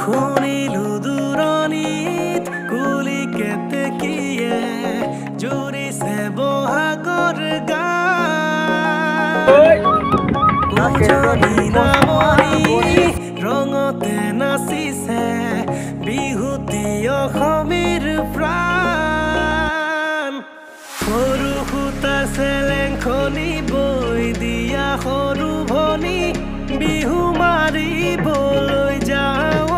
শুনিলো দূৰণিত কুলি কেতেকীয়ে জুৰিছে বহাগৰ গান উজনি নামনি ৰঙতে নাচিছে বিহুতি অসমীৰ প্ৰাণ সৰু সূতাৰ চেলেংখনি বৈ দিয়া সৰু ভনী বিহু মাৰিবলৈ যাওঁ